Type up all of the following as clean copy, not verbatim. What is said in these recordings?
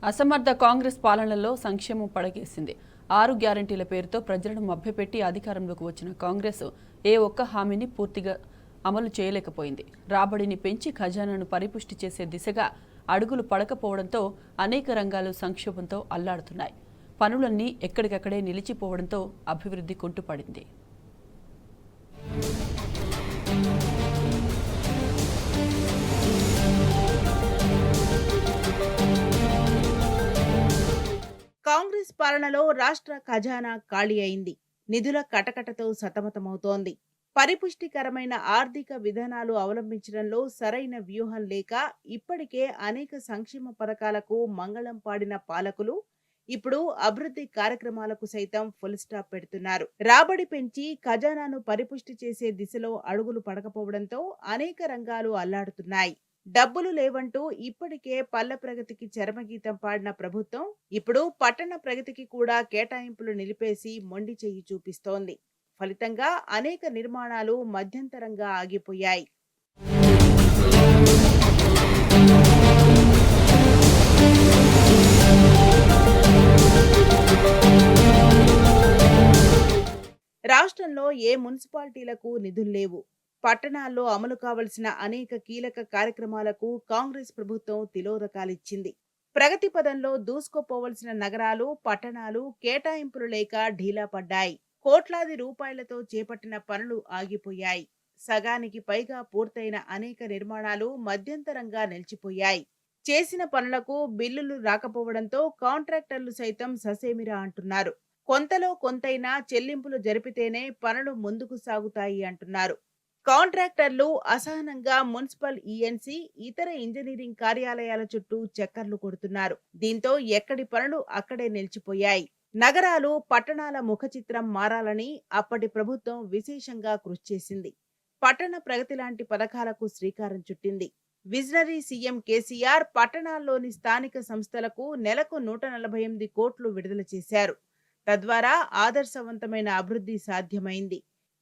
అసమర్థ కాంగ్రెస్ పాలనలో సంక్షేమం పడగేసింది. 6 గ్యారంటీల పేరుతో ప్రజలను మభ్యపెట్టి అధికారంలోకి వచ్చిన కాంగ్రెస్ ఏ ఒక్క హామీని పూర్తిగా అమలు చేయలేకపోయింది. రాబడిని పెంచి ఖజానాను పరిపుష్టి చేసే దిశగా అడుగులు పడకపోవడంతో అనేక రంగాలు సంక్షోభంతో అల్లాడుతున్నాయి. పనులన్నీ ఎక్కడికక్కడే నిలిచిపోవడంతో అభివృద్ధి కుంటుపడింది. కాంగ్రెస్ పాలనలో రాష్ట్ర ఖజానా ఖాళీ అయింది. నిధుల కటకటతో సతమతమవుతోంది. పరిపుష్టికరమైన ఆర్థిక విధానాలు అవలంబించడంలో సరైన వ్యూహం లేక ఇప్పటికే అనేక సంక్షేమ పథకాలకు మంగళం పాడిన పాలకులు ఇప్పుడు అభివృద్ధి కార్యక్రమాలకు సైతం ఫుల్ స్టాప్ పెడుతున్నారు. రాబడి పెంచి ఖజానాను పరిపుష్టి చేసే దిశలో అడుగులు పడకపోవడంతో అనేక రంగాలు అల్లాడుతున్నాయి. డబ్బులు లేవంటూ ఇప్పటికే పల్లె ప్రగతికి చరమగీతం పాడిన ప్రభుత్వం ఇప్పుడు పట్టణ ప్రగతికి కూడా కేటాయింపులు నిలిపేసి మొండి చెయ్యి చూపిస్తోంది. ఫలితంగా అనేక నిర్మాణాలు మధ్యంతరంగా ఆగిపోయాయి. రాష్ట్రంలో ఏ మున్సిపాలిటీలకు నిధులు లేవు. పట్టణాల్లో అమలు కావలసిన అనేక కీలక కార్యక్రమాలకు కాంగ్రెస్ ప్రభుత్వం తిలోదకాలిచ్చింది. ప్రగతి పదంలో దూసుకుపోవలసిన నగరాలు, పట్టణాలు కేటాయింపులు లేక ఢీలా పడ్డాయి. కోట్లాది రూపాయలతో చేపట్టిన పనులు ఆగిపోయాయి. సగానికి పైగా పూర్తయిన అనేక నిర్మాణాలు మధ్యంతరంగా నిలిచిపోయాయి. చేసిన పనులకు బిల్లులు రాకపోవడంతో కాంట్రాక్టర్లు సైతం ససేమిరా అంటున్నారు. కొంతలో కొంతైనా చెల్లింపులు జరిపితేనే పనులు ముందుకు సాగుతాయి అంటున్నారు. కాంట్రాక్టర్లు అసహనంగా మున్సిపల్ ఈఎన్సీ, ఇతర ఇంజనీరింగ్ కార్యాలయాల చుట్టూ చక్కర్లు కొడుతున్నారు. దీంతో ఎక్కడి పనులు అక్కడే నిలిచిపోయాయి. నగరాలు, పట్టణాల ముఖ చిత్రం మారాలని అప్పటి ప్రభుత్వం విశేషంగా కృషి చేసింది. పట్టణ ప్రగతి లాంటి పథకాలకు శ్రీకారం చుట్టింది. విజనరీ సీఎం కేసీఆర్ పట్టణాల్లోని స్థానిక సంస్థలకు నెలకు 148 కోట్లు విడుదల చేశారు. తద్వారా ఆదర్శవంతమైన అభివృద్ధి సాధ్యమైంది.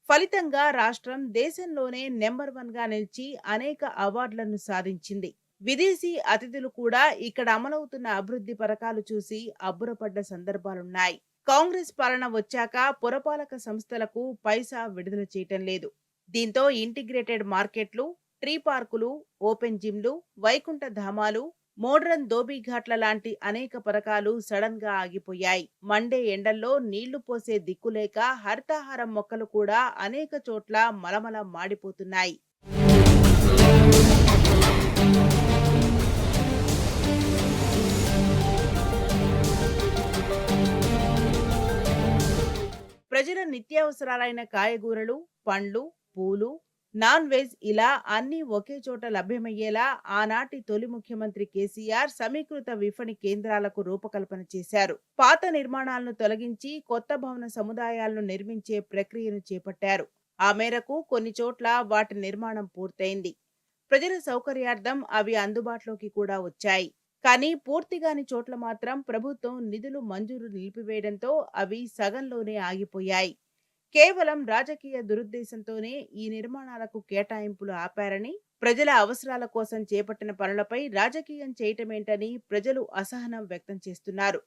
ఫలితంగా రాష్ట్రం దేశంలోనే నెంబర్ 1 గా నిలిచి అనేక అవార్డులను సాధించింది. విదేశీ అతిథులు కూడా ఇక్కడ అమలవుతున్న అభివృద్ధి పథకాలు చూసి అబ్బురపడ్డ సందర్భాలున్నాయి. కాంగ్రెస్ పాలన వచ్చాక పురపాలక సంస్థలకు పైసా విడుదల చేయటం లేదు. దీంతో ఇంటిగ్రేటెడ్ మార్కెట్లు, ట్రీ పార్కులు, ఓపెన్ జిమ్లు, వైకుంఠ ధామాలు, మోడ్రన్ ధోబీఘాట్ల లాంటి అనేక పథకాలు సడన్ గా ఆగిపోయాయి. మండే ఎండల్లో నీళ్లు పోసే దిక్కులేక హరితాహారం మొక్కలు కూడా అనేక చోట్ల మలమల మాడిపోతున్నాయి. ప్రజల నిత్యావసరాలైన కాయగూరలు, పండ్లు, పూలు, నాన్ వెజ్ ఇలా అన్ని ఒకే చోట లభ్యమయ్యేలా ఆనాటి తొలి ముఖ్యమంత్రి కేసీఆర్ సమీకృత విపణి కేంద్రాలకు రూపకల్పన చేశారు. పాత నిర్మాణాలను తొలగించి కొత్త భవన సముదాయాలను నిర్మించే ప్రక్రియను చేపట్టారు. ఆ మేరకు కొన్ని చోట్ల వాటి నిర్మాణం పూర్తయింది. ప్రజల సౌకర్యార్థం అవి అందుబాటులోకి కూడా వచ్చాయి. కానీ పూర్తిగాని చోట్ల మాత్రం ప్రభుత్వం నిధులు మంజూరు నిలిపివేయడంతో అవి సగంలోనే ఆగిపోయాయి. కేవలం రాజకీయ దురుద్దేశంతోనే ఈ నిర్మాణాలకు కేటాయింపులు ఆపారని, ప్రజల అవసరాల కోసం చేపట్టిన పనులపై రాజకీయం చేయటమేంటని ప్రజలు అసహనం వ్యక్తం చేస్తున్నారు.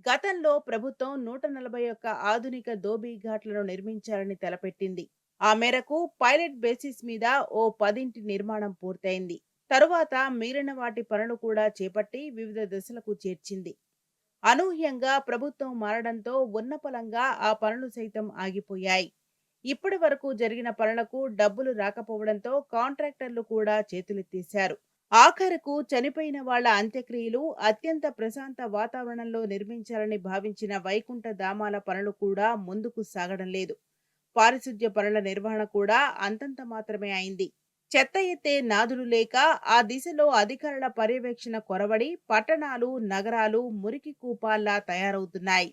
గతంలో ప్రభుత్వం 141 ఆధునిక ధోబీఘాట్లను నిర్మించాలని తలపెట్టింది. ఆ మేరకు పైలట్ బేసిస్ మీద ఓ 10 నిర్మాణం పూర్తయింది. తరువాత మిగిలిన వాటి పనులు కూడా చేపట్టి వివిధ దశలకు చేర్చింది. అనూహ్యంగా ప్రభుత్వం మారడంతో ఉన్నపలంగా ఆ పనులు సైతం ఆగిపోయాయి. ఇప్పటి వరకు జరిగిన పనులకు డబ్బులు రాకపోవడంతో కాంట్రాక్టర్లు కూడా చేతులెత్తేశారు. ఆఖరకు చనిపోయిన వాళ్ల అంత్యక్రియలు అత్యంత ప్రశాంత వాతావరణంలో నిర్మించాలని భావించిన వైకుంఠ ధామాల పనులు కూడా ముందుకు సాగడం లేదు. పారిశుద్ధ్య పనుల నిర్వహణ కూడా అంతంత మాత్రమే అయింది. చెత్త ఎత్తే నాదులు లేక ఆ దిశలో అధికారుల పర్యవేక్షణ కొరవడి పట్టణాలు, నగరాలు మురికి కూపాల్లా తయారవుతున్నాయి.